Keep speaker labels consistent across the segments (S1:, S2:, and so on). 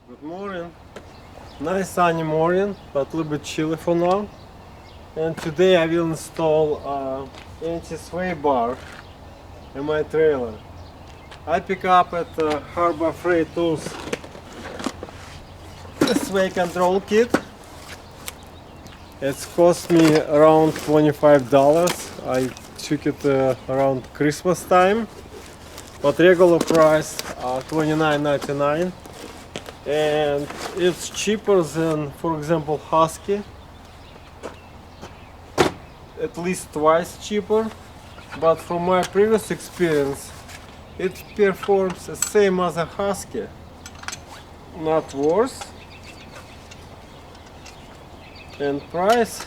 S1: Good morning. Nice sunny morning, but a little bit chilly for now. And today I will install anti-sway bar in my trailer. I pick up at Harbor Freight Tools a sway control kit. It's cost me around $25. I took it around Christmas time, but regular price $29.99. And it's cheaper than, for example, Husky, at least twice cheaper, but from my previous experience it performs the same as a Husky, not worse, and price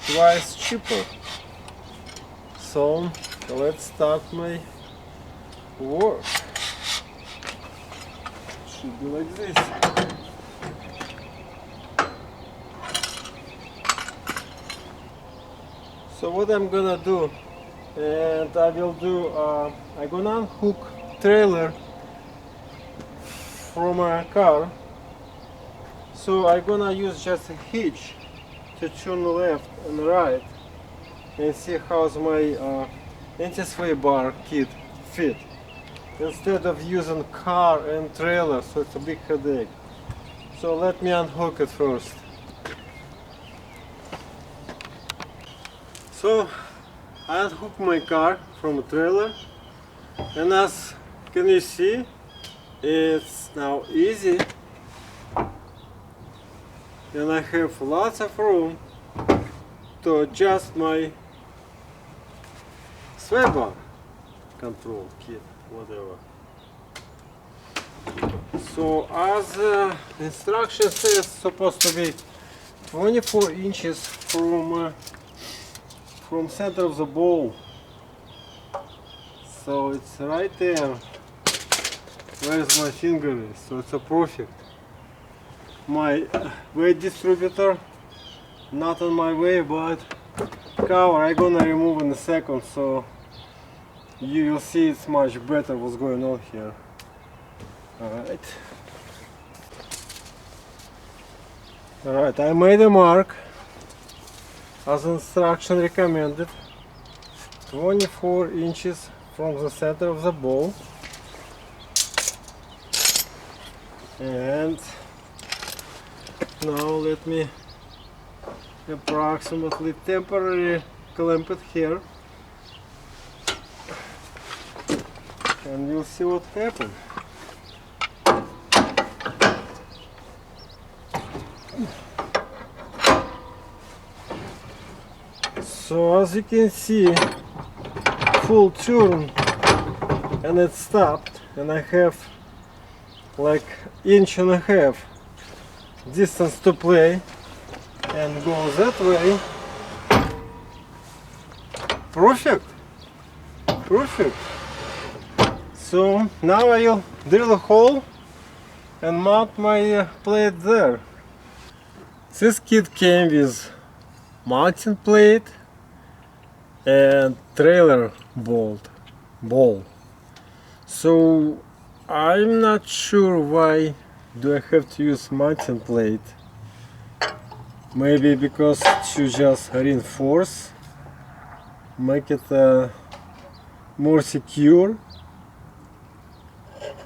S1: twice cheaper. So let's start my work. Should be like this. So what I'm gonna do, and I will do, I'm gonna unhook trailer from a car. So I'm gonna use just a hitch to turn left and right and see how's my anti-sway bar kit fit, instead of using car and trailer, so it's a big headache. So let me unhook it first. So I unhook my car from a trailer, and as can you see, it's now easy, and I have lots of room to adjust my sway bar control kit, whatever. So as the instruction says, it's supposed to be 24 inches from center of the bowl. So it's right there where's my finger is, so it's a perfect. My weight distributor not on my way, but cover I'm gonna remove in a second, so you will see it's much better what's going on here. Alright, I made a mark as instruction recommended, 24 inches from the center of the bowl, and now let me approximately temporarily clamp it here, and you'll see what happens. So as you can see, full turn and it stopped, and I have like inch and a half distance to play and go that way. Perfect. So now I'll drill a hole and mount my plate there. This kit came with mounting plate and trailer ball. So I'm not sure why do I have to use mounting plate. Maybe because to just reinforce, make it more secure,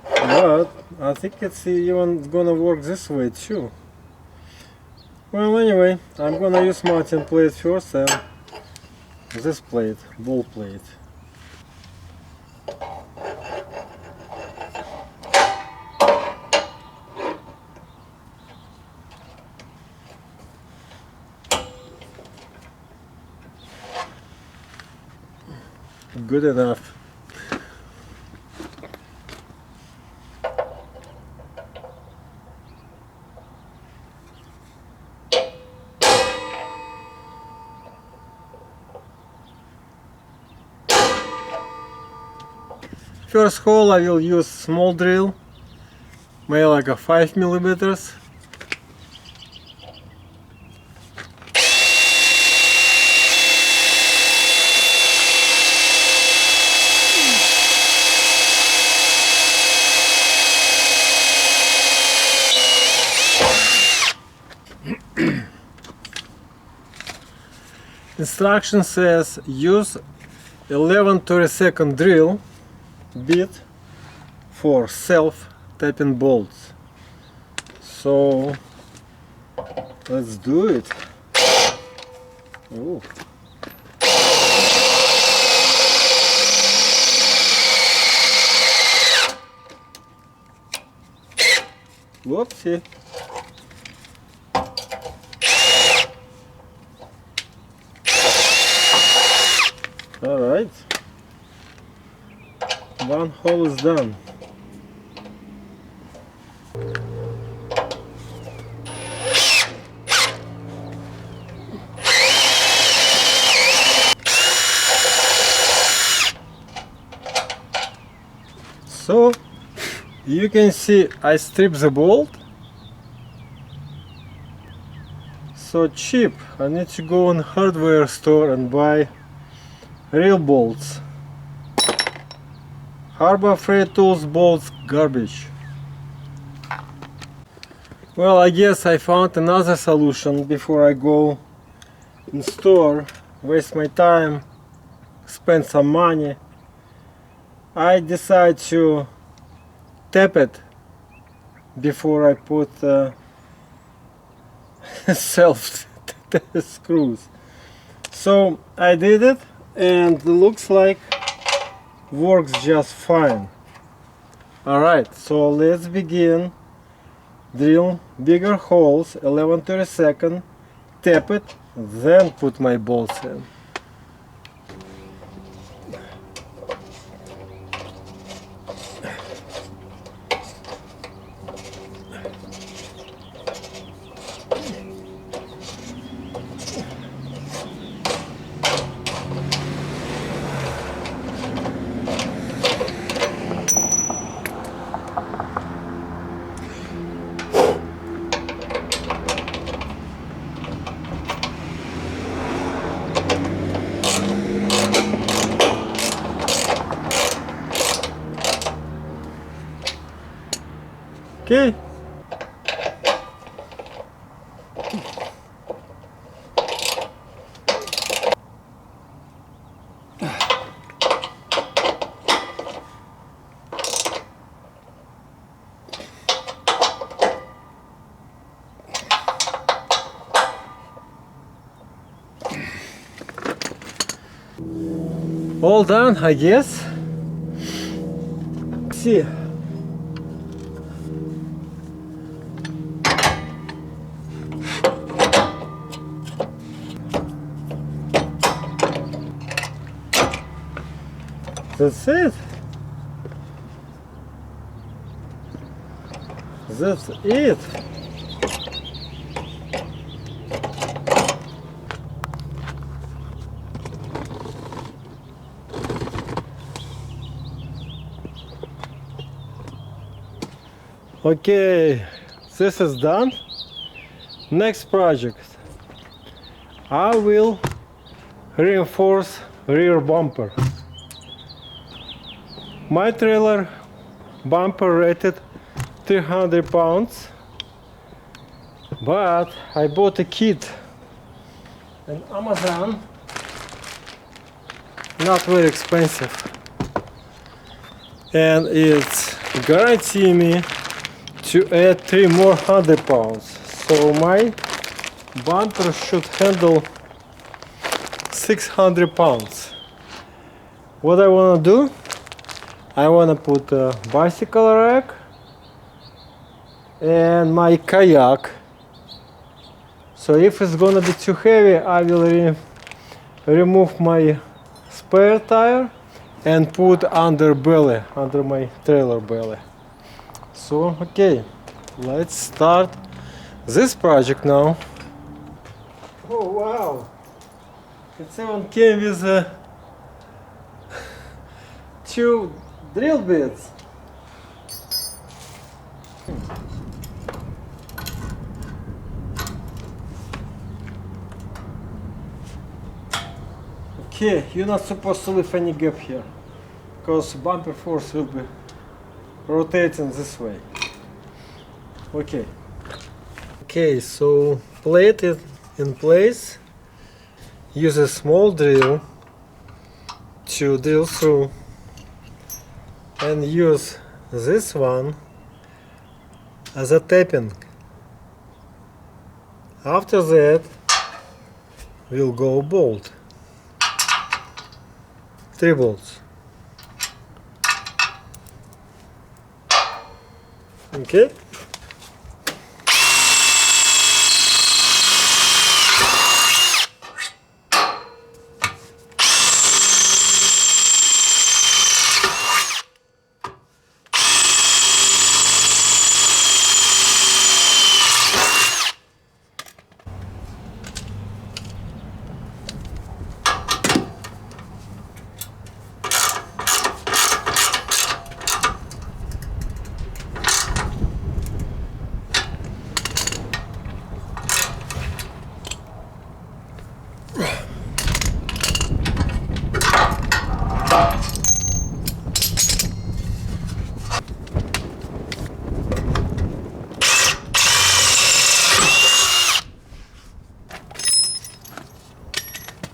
S1: but I think it's even gonna work this way too. Well, anyway, I'm gonna use mounting plate first and this plate, ball plate. Good enough. First hole I will use small drill, maybe like a 5 millimeters. instruction says use 11/32 drill bit for self-tapping bolts. So let's do it. Ooh. Whoopsie. All right. One hole is done. So you can see I stripped the bolt. So cheap. I need to go in hardware store and buy real bolts. Harbor Freight Tools bolts garbage. Well, I guess I found another solution before I go in store, waste my time, spend some money. I decide to tap it before I put self screws. So I did it and it looks like works just fine. Alright, so let's begin. Drill bigger holes, 11/32, tap it, then put my bolts in. Okay. All done, I guess. See. That's it. That's it. Okay, this is done. Next project. I will reinforce rear bumper. My trailer bumper rated 300 pounds, but I bought a kit on Amazon, not very expensive, and it's guarantee me to add 3 more 100 pounds. So my bumper should handle 600 pounds. What I want to do, I want to put a bicycle rack and my kayak. So if it's gonna be too heavy, I will remove my spare tire and put under belly, under my trailer belly. So okay, let's start this project now. Oh wow, it even came with 2 drill bits. Okay, you're not supposed to leave any gap here, because bumper force will be rotating this way. Okay, so plate it in place use a small drill to drill through, and use this one as a tapping. After that we'll go bolt, 3 bolts. Okay.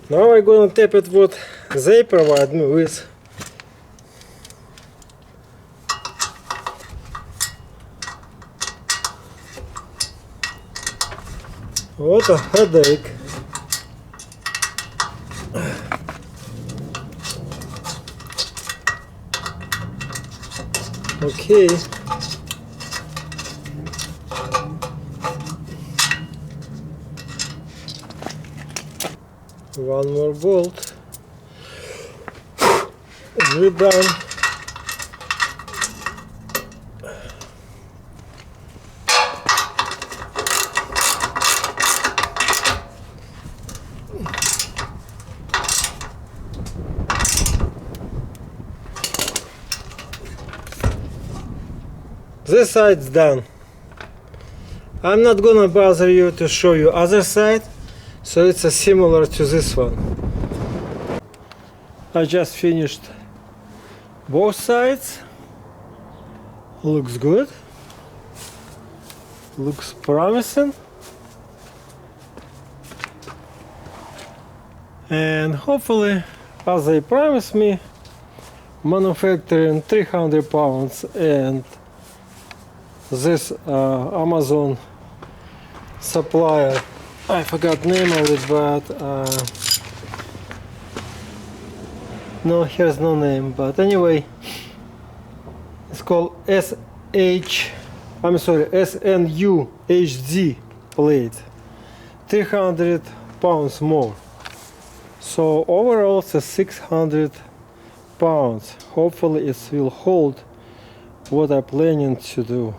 S1: Now I'm gonna tap it what they provide me with. What a headache. Okay. One more bolt. We're done. This side's done. I'm not gonna bother you to show you other side, so it's similar to this one. I just finished both sides. Looks good. Looks promising. And hopefully, as they promised me, manufacturing 300 pounds and this Amazon supplier, I forgot the name of it, but no, here's no name, but anyway, it's called SNU HD plate, 300 pounds more, so overall it's 600 pounds. Hopefully it will hold what I'm planning to do.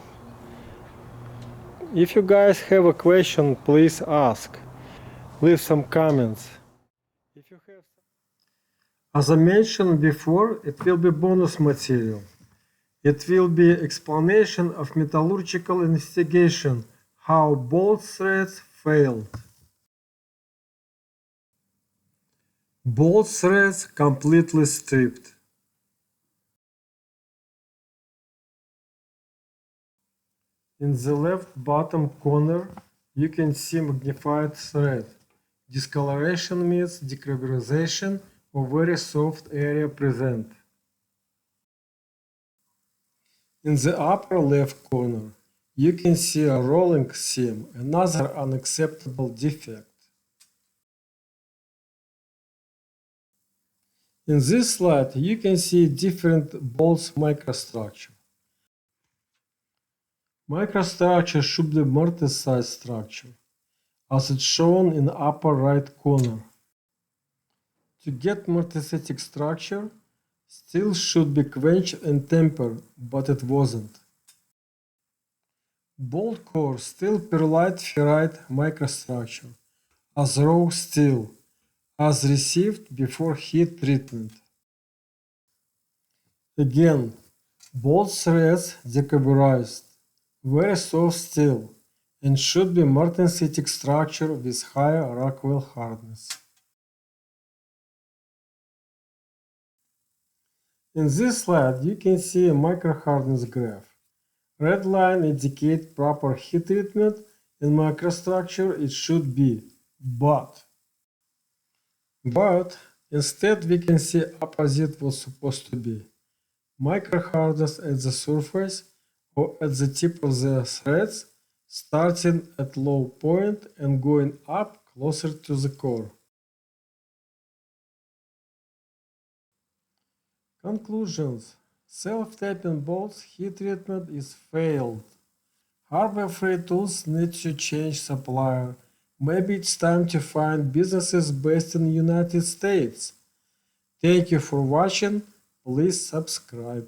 S1: If you guys have a question, please ask. Leave some comments. If you have, as I mentioned before, it will be bonus material. It will be explanation of metallurgical investigation, how bolt threads failed. Bolt threads completely stripped. In the left bottom corner, you can see magnified thread. Discoloration means decarburization or very soft area present. In the upper left corner, you can see a rolling seam, another unacceptable defect. In this slide, you can see different bolts microstructure. Microstructure should be mortise-sized structure, as it's shown in the upper right corner. To get mortisetic structure, steel should be quenched and tempered, but it wasn't. Bolt core steel perlite ferrite microstructure, as raw steel, as received before heat treatment. Again, bolt threads decarburized, very soft steel, and should be martensitic structure with higher Rockwell hardness. In this slide, you can see a micro-hardness graph. Red line indicates proper heat treatment, and microstructure it should be, but But instead we can see opposite was supposed to be. Micro hardness at the surface or at the tip of the threads, starting at low point and going up closer to the core. Conclusions. Self-tapping bolts heat treatment is failed. Hardware-free tools need to change supplier. Maybe it's time to find businesses based in the United States. Thank you for watching. Please subscribe.